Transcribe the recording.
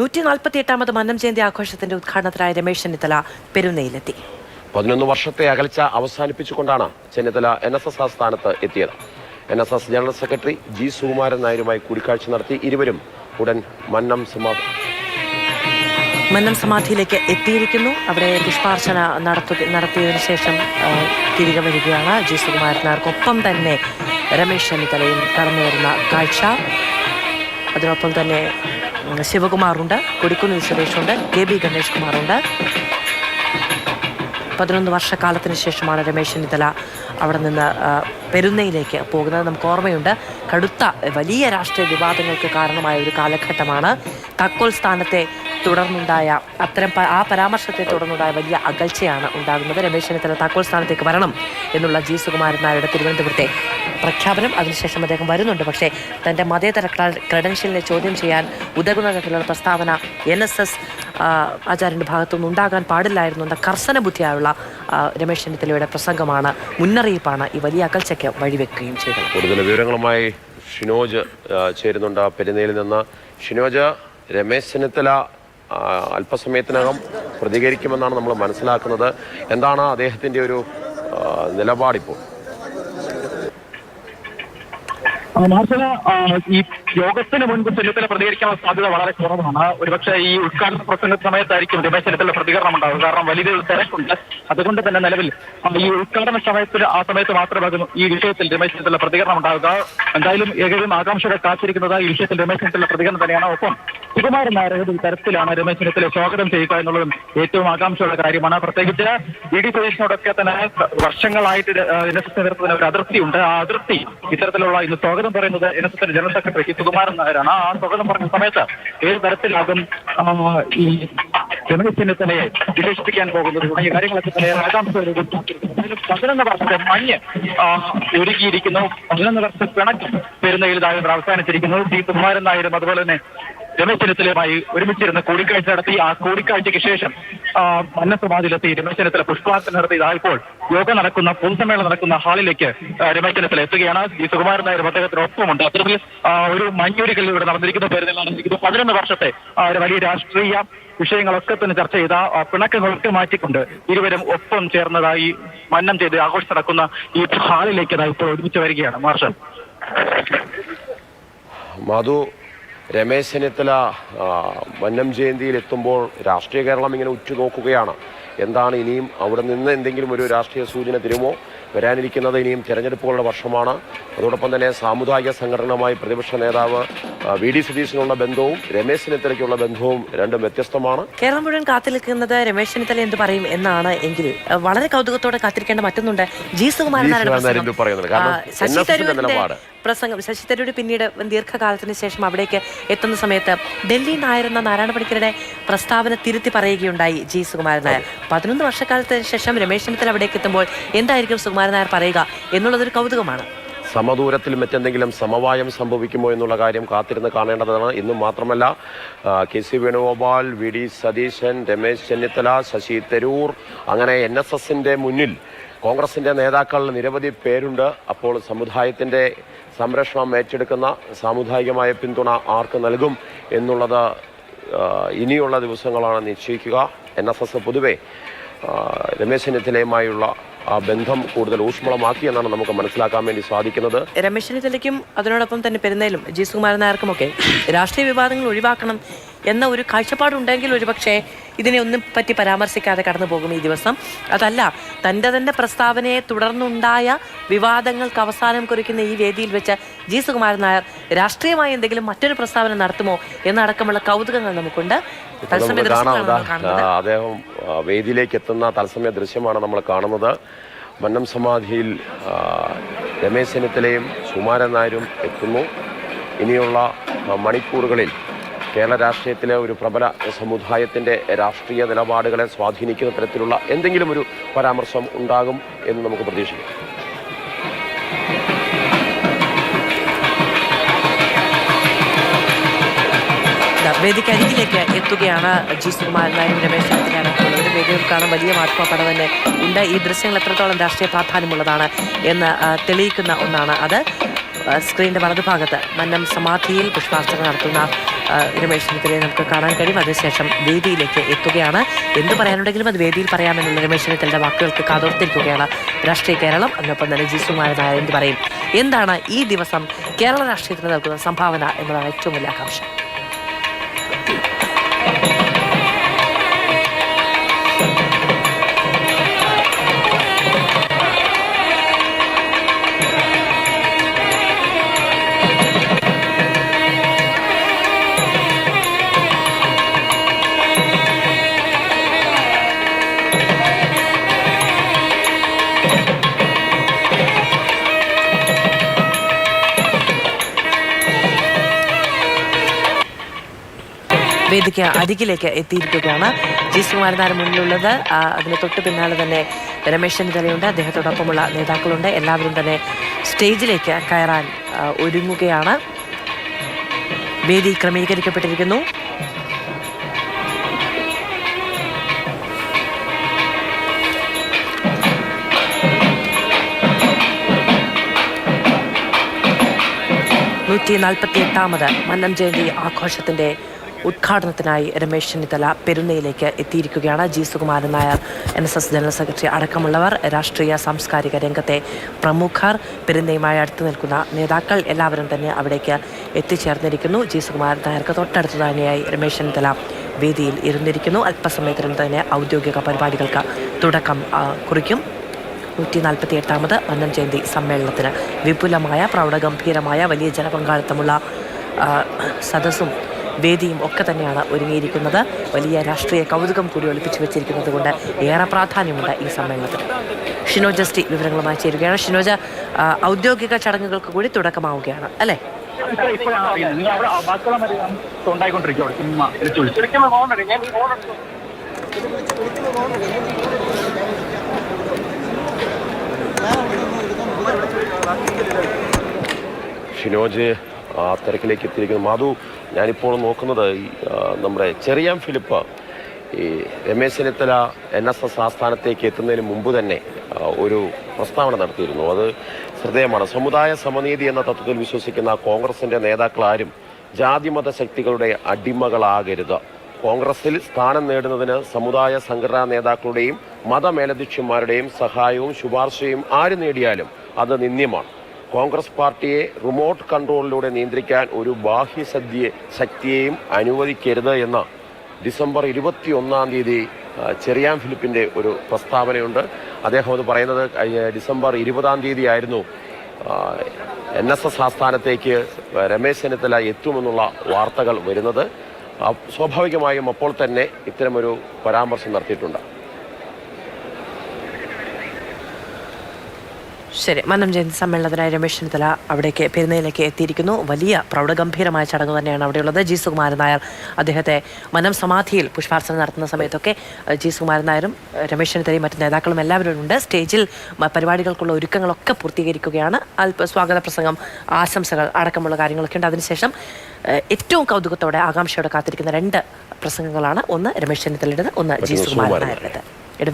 148ാമത് മന്നം ജയന്തി ആഘോഷത്തിന്റെ ഉദ്ഘാടനത്തിനായി രമേശ് ചെന്നിത്തല പെരുന്നയിലെത്തി. 11 വർഷത്തെ അകൽച്ച അവസാനിപ്പിച്ചുകൊണ്ടാണ് ചെന്നിത്തല NSS ആസ്ഥാനത്ത് എത്തിയത്. NSS general secretary G Sukumaran നായരുമായി കൂടിക്കാഴ്ച നടത്തി. ഇരുവരും ഉടൻ മന്നം സമാധിയിലേക്ക് എത്തിയിരിക്കുന്നു. അവിടെ പുഷ്പാർച്ചന നടത്തിയതിനു ശേഷം തിരികെ വരികയാണ് ജി സുകുമാരൻ നായർക്കൊപ്പം തന്നെ രമേശ് ചെന്നിത്തലയും കടന്നു വരുന്ന കാഴ്ച. അതിനൊപ്പം തന്നെ ശിവകുമാറുണ്ട്, കൊടിക്കുന്നിൽ സുരേഷുണ്ട്, KB ഗണേഷ് കുമാറുണ്ട്. 11 വർഷക്കാലത്തിന് ശേഷമാണ് രമേശ് ചെന്നിത്തല അവിടെ നിന്ന് പെരുന്നയിലേക്ക് പോകുന്നത്. നമുക്ക് ഓർമ്മയുണ്ട്, കടുത്ത വലിയ രാഷ്ട്രീയ വിവാദങ്ങൾക്ക് കാരണമായ ഒരു കാലഘട്ടമാണ്. താക്കോൽ സ്ഥാനത്തെ തുടർന്നുണ്ടായ ആ പരാമർശത്തെ തുടർന്നുണ്ടായ വലിയ അകൽച്ചയാണ് ഉണ്ടാകുന്നത്. രമേശ് ചെന്നിത്തല താക്കോൽ സ്ഥാനത്തേക്ക് വരണം എന്നുള്ള ജി സുകുമാരൻ നായരുടെ തിരുവനന്തപുരത്തെ പ്രഖ്യാപനം. അതിനുശേഷം അദ്ദേഹം വരുന്നുണ്ട്. പക്ഷേ തൻ്റെ മതേതര ക്രെഡൻഷ്യലിനെ ചോദ്യം ചെയ്യാൻ ഉതകുന്ന തരത്തിലുള്ള പ്രസ്താവന NSS ആചാര്യൻ്റെ ഭാഗത്തുനിന്ന് ഉണ്ടാകാൻ പാടില്ലായിരുന്നു എന്ന കർശന ബുദ്ധിയായുള്ള രമേശ് ചെന്നിത്തലയുടെ പ്രസംഗമാണ്, മുന്നറിയിപ്പാണ് ഈ വലിയ അകൽച്ചയ്ക്ക് വഴിവെക്കുകയും ചെയ്തത്. കൂടുതൽ വിവരങ്ങളുമായി ഷിനോജ് ചേരുന്നുണ്ട് പെരുന്നയിൽ നിന്ന്. ഷിനോജ്, രമേശ് ചെന്നിത്തല അല്പസമയത്തിനകം പ്രതികരിക്കുമെന്നാണ് നമ്മൾ മനസ്സിലാക്കുന്നത്. എന്താണ് അദ്ദേഹത്തിൻ്റെ ഒരു നിലപാടിപ്പോൾ? മാർഷല, ഈ യോഗത്തിന് മുൻപ് ചെന്നിത്തല പ്രതികരിക്കാനുള്ള സാധ്യത വളരെ കുറവാണ്. ഒരുപക്ഷെ ഈ ഉദ്ഘാടന പ്രസംഗ സമയത്തായിരിക്കും രമേശ് ചെന്നിത്തല പ്രതികരണം ഉണ്ടാകും. കാരണം വലിയൊരു തിരക്കുണ്ട്. അതുകൊണ്ട് തന്നെ നിലവിൽ ഈ ഉദ്ഘാടന സമയത്ത് മാത്രമാകും ഈ വിഷയത്തിൽ രമേശ് ചെന്നിത്തല പ്രതികരണം ഉണ്ടാകുക. എന്തായാലും ഏകദേശം ആകാംക്ഷകൾ കാത്തിരിക്കുന്നത് ഈ വിഷയത്തിൽ രമേശ് ചെന്നിത്തല പ്രതികരണം തന്നെയാണ്. ഒപ്പം സുകുമാരൻ നായർ ഏത് തരത്തിലാണ് രമേശ് ചെന്നിത്തല സ്വാഗതം ചെയ്യുക എന്നുള്ളതും ഏറ്റവും ആകാംക്ഷയുള്ള കാര്യമാണ്. പ്രത്യേകിച്ച് ED സതീശനോടൊക്കെ തന്നെ വർഷങ്ങളായിട്ട് NSS നേതൃത്വത്തിന് ഒരു അതിർത്തിയുണ്ട്. ആ അതിർത്തി ഇത്തരത്തിലുള്ള ഇന്ന് സ്വാഗതം പറയുന്നത് NSS ജനറൽ സെക്രട്ടറി സുകുമാരൻ നായരാണ്. ആ സ്വാഗതം പറഞ്ഞ സമയത്ത് ഏത് തരത്തിലാകും ഈ രമേശ് ചെന്നിത്തലയെ വിശേഷിപ്പിക്കാൻ പോകുന്നത് തുടങ്ങിയ കാര്യങ്ങളൊക്കെ തന്നെ ആകാംക്ഷ. 11 വർഷത്തെ മഞ്ഞ് ഒരുക്കിയിരിക്കുന്നു. 11 വർഷത്തെ പിണക്കം പെരുന്നയിൽ അവസാനിച്ചിരിക്കുന്നു. ജി സുകുമാരൻ നായരും അതുപോലെ തന്നെ രമേശ് ചെന്നിത്തലയുമായി ഒരുമിച്ചിരുന്ന് കൂടിക്കാഴ്ച നടത്തി. ആ കൂടിക്കാഴ്ചയ്ക്ക് ശേഷം മന്നം സമാധിയിലെത്തി രമേശ് ചെന്നിത്തല പുഷ്പാർച്ചന നടത്തി. ഇപ്പോൾ യോഗ നടക്കുന്ന പൊതുസമ്മേളനം നടക്കുന്ന ഹാളിലേക്ക് രമേശ് ചെന്നിത്തല എത്തുകയാണ്. ഈ സുകുമാരൻ നായർ അദ്ദേഹത്തിന് ഒപ്പമുണ്ട്. അത്തരത്തിൽ ഒരു മഞ്ഞൂരിക്കൽ ഇവിടെ നടന്നിരിക്കുന്ന പെരുന്നയിൽ നടന്നിരിക്കുന്നു. 11 വർഷത്തെ വലിയ രാഷ്ട്രീയ വിഷയങ്ങളൊക്കെ തന്നെ ചർച്ച ചെയ്ത പിണക്കങ്ങളൊക്കെ മാറ്റിക്കൊണ്ട് ഇരുവരും ഒപ്പം ചേർന്നതായി മന്നം ചെയ്ത് ആഘോഷം നടക്കുന്ന ഈ ഹാളിലേക്ക് ഇപ്പോൾ ഒരുമിച്ച് വരികയാണ്. മാർഷൽ മധു, രമേശ് ചെന്നിത്തല മന്നം ജയന്തിയിൽ എത്തുമ്പോൾ രാഷ്ട്രീയ കേരളം ഇങ്ങനെ ഉറ്റുനോക്കുകയാണ്. എന്താണ് ഇനിയും അവിടെ നിന്ന് എന്തെങ്കിലും ഒരു രാഷ്ട്രീയ സൂചന തരുമോ? വരാനിരിക്കുന്നത് ഇനിയും തെരഞ്ഞെടുപ്പുകളുടെ വർഷമാണ്. അതോടൊപ്പം തന്നെ സാമുദായിക സംഘടനയുമായി പ്രതിപക്ഷ നേതാവ് VD സതീശനുള്ള ബന്ധവും രമേശ് ചെന്നിത്തലയ്ക്കുള്ള ബന്ധവും രണ്ടും വ്യത്യസ്തമാണ്. കേരളം മുഴുവൻ കാത്തിരിക്കുന്നത് രമേശ് ചെന്നിത്തല എന്ത് പറയും എന്നാണ്. എങ്കിൽ വളരെ കൗതുകത്തോടെ കാത്തിരിക്കേണ്ട മറ്റൊന്നുണ്ട്. ജി സുകുമാരൻ പ്രസംഗം. ശശി തരൂർ പിന്നീട് ദീർഘകാലത്തിന് ശേഷം അവിടേക്ക് എത്തുന്ന സമയത്ത് ഡൽഹി നായരെന്ന നാരായണ പണിക്കരുടെ പ്രസ്താവന തിരുത്തി പറയുകയുണ്ടായി ജി സുകുമാരൻ നായർ. 11 വർഷക്കാലത്തിന് ശേഷം രമേശ് ചെന്നിത്തല അവിടേക്ക് എത്തുമ്പോൾ എന്തായിരിക്കും സുകുമാരൻ നായർ പറയുക എന്നുള്ളതൊരു കൗതുകമാണ്. സമദൂരത്തിൽ മറ്റെന്തെങ്കിലും സമവായം സംഭവിക്കുമോ എന്നുള്ള കാര്യം കാത്തിരുന്ന് കാണേണ്ടതാണ്. ഇന്നും മാത്രമല്ല, KC വേണുഗോപാൽ, VD സതീശൻ, രമേശ് ചെന്നിത്തല, ശശി തരൂർ, അങ്ങനെ NSSന്റെ മുന്നിൽ കോൺഗ്രസിൻ്റെ നേതാക്കൾ നിരവധി പേരുണ്ട്. അപ്പോൾ സമുദായത്തിൻ്റെ സംരക്ഷണം ഏറ്റെടുക്കുന്ന സാമുദായികമായ പിന്തുണ ആർക്ക് നൽകും എന്നുള്ളത് ഇനിയുള്ള ദിവസങ്ങളാണ് നിശ്ചയിക്കുക. NSS പൊതുവെ രമേശ് ചെന്നിത്തലയുമായുള്ള ആ ബന്ധം കൂടുതൽ ഊഷ്മളമാക്കി എന്നാണ് നമുക്ക് മനസ്സിലാക്കാൻ വേണ്ടി സാധിക്കുന്നത്. രമേശ് ചെന്നിത്തലയ്ക്കും അതിനോടൊപ്പം തന്നെ പെരുന്നയിലും ജി സുകുമാരൻ നായർക്കുമൊക്കെ രാഷ്ട്രീയ വിവാദങ്ങൾ ഒഴിവാക്കണം എന്ന ഒരു കാഴ്ചപ്പാടുണ്ടെങ്കിൽ ഒരുപക്ഷെ ഇതിനെ ഒന്നും പറ്റി പരാമർശിക്കാതെ കടന്നു പോകും ഈ ദിവസം. അതല്ല, തൻ്റെ പ്രസ്താവനയെ തുടർന്നുണ്ടായ വിവാദങ്ങൾക്ക് അവസാനം കുറിക്കുന്ന ഈ വേദിയിൽ വെച്ച് ജി സുകുമാരൻ നായർ രാഷ്ട്രീയമായി എന്തെങ്കിലും മറ്റൊരു പ്രസ്താവന നടത്തുമോ എന്നടക്കമുള്ള കൗതുകങ്ങൾ നമുക്കുണ്ട്. അദ്ദേഹം വേദിയിലേക്ക് എത്തുന്ന തത്സമയ ദൃശ്യമാണ് നമ്മൾ കാണുന്നത്. മന്നം സമാധിയിൽ രമേശ് ചെന്നിത്തലയും സുകുമാരൻ നായരും എത്തുന്നു. ഇനിയുള്ള മണിക്കൂറുകളിൽ കേരള രാഷ്ട്രീയത്തിലെ ഒരു പ്രബല സമുദായത്തിൻ്റെ രാഷ്ട്രീയ നിലപാടുകളെ സ്വാധീനിക്കുന്ന തരത്തിലുള്ള എന്തെങ്കിലും ഒരു പരാമർശം ഉണ്ടാകും എന്ന് നമുക്ക് പ്രതീക്ഷിക്കാം. വേദിക്കരികിലേക്ക് എത്തുകയാണ് ജി സുകുമാരൻ നായരും രമേശ് ചെന്നിത്തലയും. വേദിയിൽ കാണാൻ വലിയ മാധ്യമപ്പട തന്നെ ഉണ്ട്. ഈ ദൃശ്യങ്ങൾ എത്രത്തോളം രാഷ്ട്രീയ പ്രാധാന്യമുള്ളതാണ് എന്ന് തെളിയിക്കുന്ന ഒന്നാണ് അത്. സ്ക്രീനിൻ്റെ വലതുഭാഗത്ത് മന്നം സമാധിയിൽ പുഷ്പാർച്ചന നടത്തുന്ന രമേശ് ചെന്നിത്തലയെ നമുക്ക് കാണാൻ കഴിയും. അതിനുശേഷം വേദിയിലേക്ക് എത്തുകയാണ്. എന്ത് പറയാനുണ്ടെങ്കിലും അത് വേദിയിൽ പറയാമെന്നുള്ള രമേശ് ചെന്നിത്തലയുടെ വാക്കുകൾക്ക് കാതോർത്തിരിക്കുകയാണ് രാഷ്ട്രീയ കേരളം. അതിനൊപ്പം തന്നെ ജി സുകുമാരൻ നായർ എന്ത് പറയും, എന്താണ് ഈ ദിവസം കേരള രാഷ്ട്രീയത്തിന് നൽകുന്ന സംഭാവന എന്നതാണ് ഏറ്റവും വലിയ ആകാംക്ഷ. വേദിക്ക് അരികിലേക്ക് എത്തിയിരിക്കുകയാണ് ജി സുകുമാരൻ നായർ മുന്നിലുള്ളത്. അതിന് തൊട്ട് പിന്നാലെ തന്നെ രമേശ് ചെന്നിത്തലയുണ്ട്, അദ്ദേഹത്തോടൊപ്പമുള്ള നേതാക്കളുണ്ട്. എല്ലാവരും തന്നെ സ്റ്റേജിലേക്ക് കയറാൻ ഒരുങ്ങുകയാണ്. വേദി ക്രമീകരിക്കപ്പെട്ടിരിക്കുന്നു. ാമത് മന്നം ജയന്തി ആഘോഷത്തിന്റെ ഉദ്ഘാടനത്തിനായി രമേശ് ചെന്നിത്തല പെരുന്നയിലേക്ക് എത്തിയിരിക്കുകയാണ്. G Sukumaran Nair, NSS general secretary അടക്കമുള്ളവർ, രാഷ്ട്രീയ സാംസ്കാരിക രംഗത്തെ പ്രമുഖർ, പെരുന്നയുമായി അടുത്തു നിൽക്കുന്ന നേതാക്കൾ എല്ലാവരും തന്നെ അവിടേക്ക് എത്തിച്ചേർന്നിരിക്കുന്നു. ജി സുകുമാരൻ നായർക്ക് തൊട്ടടുത്ത് തന്നെയായി രമേശ് ചെന്നിത്തല വേദിയിൽ ഇരുന്നിരിക്കുന്നു. അല്പസമയത്തിനും തന്നെ ഔദ്യോഗിക പരിപാടികൾക്ക് തുടക്കം കുറിക്കും. 148ാമത് മന്നം ജയന്തി സമ്മേളനത്തിന് വിപുലമായ പ്രൗഢഗംഭീരമായ വലിയ ജനപങ്കാളിത്തമുള്ള സദസ്സും വേദിയും ഒക്കെ തന്നെയാണ് ഒരുങ്ങിയിരിക്കുന്നത്. വലിയ രാഷ്ട്രീയ കൗതുകം കൂടി ഒളിപ്പിച്ചു വെച്ചിരിക്കുന്നത് കൊണ്ട് ഏറെ പ്രാധാന്യമുണ്ട് ഈ സമ്മേളനത്തിന്. ഷിനോജ എസ്.ടി വിവരങ്ങളുമായി ചേരുകയാണ്. ഷിനോജ, ഔദ്യോഗിക ചടങ്ങുകൾക്ക് കൂടി തുടക്കമാവുകയാണ് അല്ലേ? ഷിനോജ് തിരക്കിലേക്ക് എത്തിയിരിക്കുന്നു. മാധു, ഞാനിപ്പോൾ നോക്കുന്നത് നമ്മുടെ ചെറിയാൻ ഫിലിപ്പ് ഈ രമേശ് ചെന്നിത്തല NSS ആസ്ഥാനത്തേക്ക് എത്തുന്നതിന് മുമ്പ് തന്നെ ഒരു പ്രസ്താവന നടത്തിയിരുന്നു. അത് ശ്രദ്ധേയമാണ്. സമുദായ സമനീതി എന്ന തത്വത്തിൽ വിശ്വസിക്കുന്ന കോൺഗ്രസിൻ്റെ നേതാക്കളാരും ജാതിമത ശക്തികളുടെ അടിമകളാകരുത്. കോൺഗ്രസിൽ സ്ഥാനം നേടുന്നതിന് സമുദായ സംഘടനാ നേതാക്കളുടെയും മതമേലധ്യക്ഷന്മാരുടെയും സഹായവും ശുപാർശയും ആര് നേടിയാലും അത് നിന്ദ്യമാണ്. കോൺഗ്രസ് പാർട്ടിയെ റിമോട്ട് കൺട്രോളിലൂടെ നിയന്ത്രിക്കാൻ ഒരു ബാഹ്യ ശക്തിയെയും അനുവദിക്കരുത് എന്ന ഡിസംബർ 21 ചെറിയാൻ ഫിലിപ്പിൻ്റെ ഒരു പ്രസ്താവനയുണ്ട്. അദ്ദേഹം അത് പറയുന്നത് ഡിസംബർ 20 ആയിരുന്നു NSS ആസ്ഥാനത്തേക്ക് രമേശ് ചെന്നിത്തല എത്തുമെന്നുള്ള വാർത്തകൾ വരുന്നത്. സ്വാഭാവികമായും അപ്പോൾ തന്നെ ഇത്തരമൊരു പരാമർശം നടത്തിയിട്ടുണ്ട്. ശരി, മന്നം ജയന്തി സമ്മേളനത്തിനായി രമേശ് ചെന്നിത്തല അവിടേക്ക് പെരുന്നയിലേക്ക് എത്തിയിരിക്കുന്നു. വലിയ പ്രൗഢഗംഭീരമായ ചടങ്ങ് തന്നെയാണ് അവിടെയുള്ളത്. ജി സുകുമാരൻ നായർ അദ്ദേഹത്തെ മന്നം സമാധിയിൽ പുഷ്പാർച്ചന നടത്തുന്ന സമയത്തൊക്കെ ജി സുകുമാരൻ നായരും രമേശ് ചെന്നിത്തലയും മറ്റ് നേതാക്കളും എല്ലാവരും ഉണ്ട്. സ്റ്റേജിൽ പരിപാടികൾക്കുള്ള ഒരുക്കങ്ങളൊക്കെ പൂർത്തീകരിക്കുകയാണ്. സ്വാഗത പ്രസംഗം, ആശംസകൾ അടക്കമുള്ള കാര്യങ്ങളൊക്കെ ഉണ്ട്. അതിനുശേഷം ഏറ്റവും കൗതുകത്തോടെ ആകാംക്ഷയോടെ കാത്തിരിക്കുന്ന 2 പ്രസംഗങ്ങളാണ്. ഒന്ന് രമേശ് ചെന്നിത്തലയുടേത്, ഒന്ന് ജി സുകുമാരൻ നായരുടേത്.